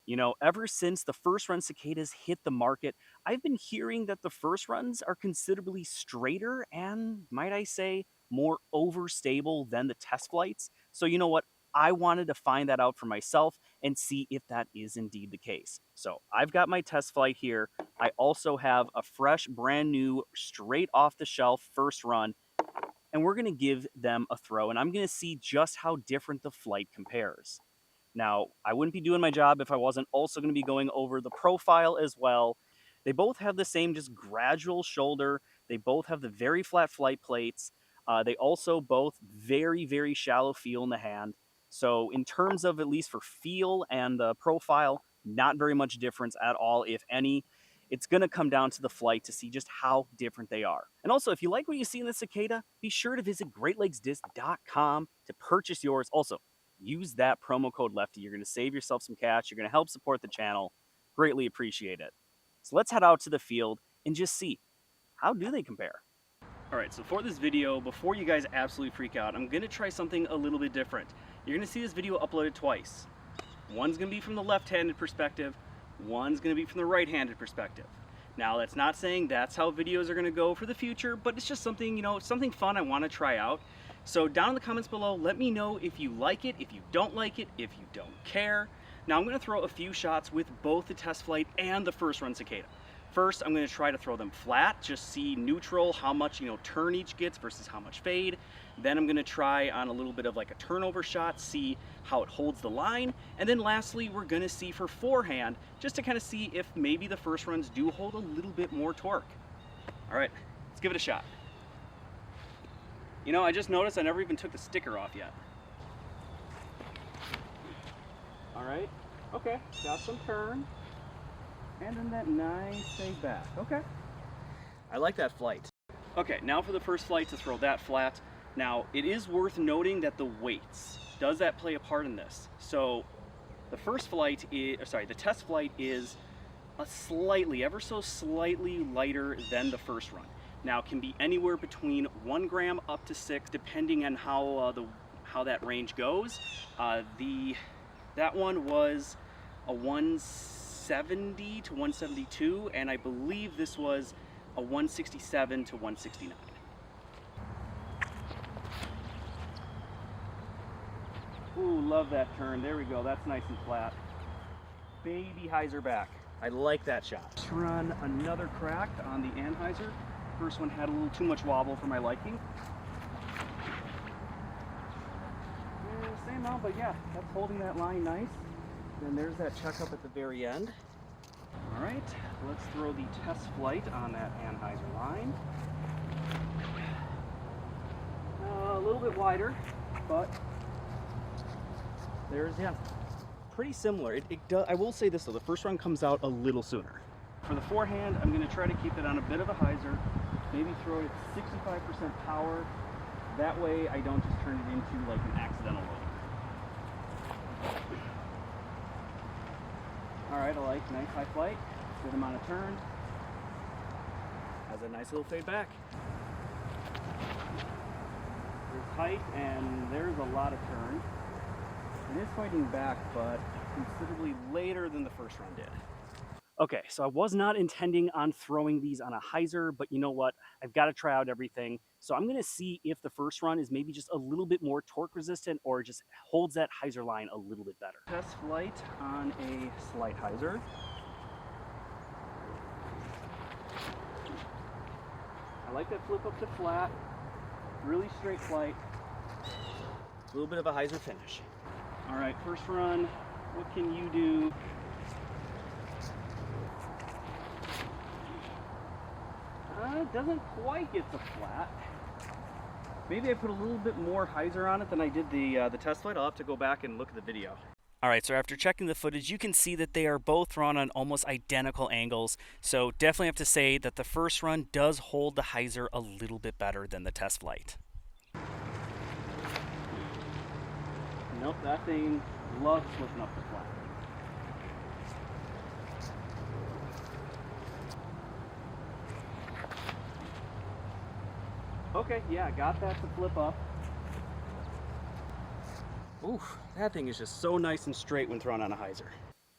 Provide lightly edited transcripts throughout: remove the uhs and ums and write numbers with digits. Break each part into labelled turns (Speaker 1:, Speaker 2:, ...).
Speaker 1: You know, ever since the First Run Cicadas hit the market, I've been hearing that the First Runs are considerably straighter and, might I say, more overstable than the test flights. So you know what? I wanted to find that out for myself and see if that is indeed the case. So I've got my test flight here. I also have a fresh, brand new, straight off the shelf First Run, and we're going to give them a throw, and I'm going to see just how different the flight compares. Now, I wouldn't be doing my job if I wasn't also going to be going over the profile as well. They both have the same just gradual shoulder. They both have the very flat flight plates. They also both very, very shallow feel in the hand. So in terms of, at least for feel and the profile, not very much difference at all, if any. It's going to come down to the flight to see just how different they are. And also, if you like what you see in the Cicada, be sure to visit greatlakesdisc.com to purchase yours. Also, use that promo code Lefty. You're going to save yourself some cash. You're going to help support the channel. Greatly appreciate it. So let's head out to the field and just see, how do they compare? All right, so for this video, before you guys absolutely freak out, I'm going to try something a little bit different. You're going to see this video uploaded twice. One's going to be from the left-handed perspective. One's going to be from the right-handed perspective. Now, that's not saying that's how videos are going to go for the future, but it's just something, you know, something fun I want to try out. So down in the comments below, let me know if you like it, if you don't like it, if you don't care. Now, I'm going to throw a few shots with both the test flight and the First Run Cicada. First, I'm going to try to throw them flat, just see neutral, how much, turn each gets versus how much fade. Then I'm going to try on a little bit of like a turnover shot, see how it holds the line. And then lastly, we're going to see for forehand, just to kind of see if maybe the First Runs do hold a little bit more torque. All right, let's give it a shot. You know, I just noticed I never even took the sticker off yet. All right, okay, got some turn. And then that nice fade back. Okay. I like that flight. Okay, now for the first flight to throw that flat. Now, it is worth noting that the weights, does that play a part in this? So, the first flight is, the test flight is a slightly, ever so slightly lighter than the First Run. Now, it can be anywhere between 1 gram up to 6, depending on how that range goes. That one was a 170 to 172, and I believe this was a 167 to 169. Ooh, love that turn. There we go. That's nice and flat. Baby hyzer back. I like that shot. Let's run another crack on the anhyzer. First one had a little too much wobble for my liking. Same amount, but yeah, that's holding that line nice. Then there's that checkup at the very end. All right, let's throw the test flight on that anhyzer line. A little bit wider, but there's, yeah, pretty similar. I will say this though, the First Run comes out a little sooner. For the forehand, I'm going to try to keep it on a bit of a hyzer, maybe throw it at 65% power. That way I don't just turn it into like an accidental roll. All right, I like nice high flight, good amount of turn. Has a nice little fade back. There's height and there's a lot of turn. It is fighting back, but considerably later than the First Run did. Okay, so I was not intending on throwing these on a hyzer, but you know what? I've got to try out everything. So I'm going to see if the First Run is maybe just a little bit more torque resistant or just holds that hyzer line a little bit better. Test flight on a slight hyzer. I like that flip up to flat, really straight flight, a little bit of a hyzer finish. All right, First Run, what can you do? It doesn't quite get to flat. Maybe I put a little bit more hyzer on it than I did the test flight. I'll have to go back and look at the video. All right, so after checking the footage, you can see that they are both thrown on almost identical angles. So definitely have to say that the First Run does hold the hyzer a little bit better than the test flight. Nope, that thing loves flipping up to flat. Okay, yeah, got that to flip up. Ooh, that thing is just so nice and straight when thrown on a hyzer.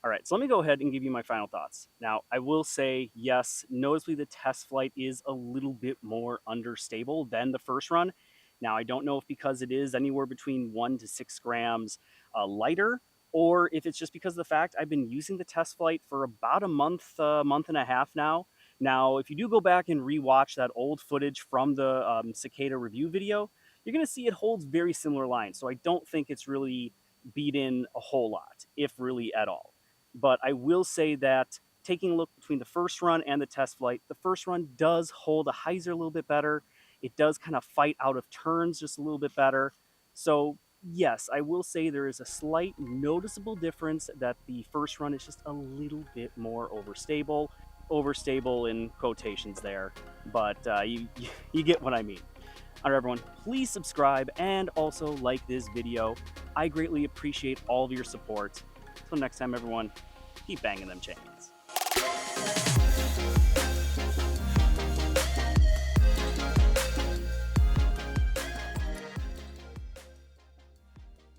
Speaker 1: All right, so let me go ahead and give you my final thoughts. Now, I will say, yes, noticeably the test flight is a little bit more understable than the first run. Now, I don't know if because it is anywhere between 1 to 6 grams lighter, or if it's just because of the fact I've been using the test flight for about a month and a half now. Now, if you do go back and rewatch that old footage from the Cicada review video, you're going to see it holds very similar lines. So I don't think it's really beat in a whole lot, if really at all. But I will say that taking a look between the first run and the test flight, the first run does hold a hyzer a little bit better. It does kind of fight out of turns just a little bit better. So, yes, I will say there is a slight noticeable difference that the first run is just a little bit more overstable. Overstable in quotations there, but you get what I mean. All right, everyone, please subscribe and also like this video. I greatly appreciate all of your support. Until next time, everyone, keep banging them chains.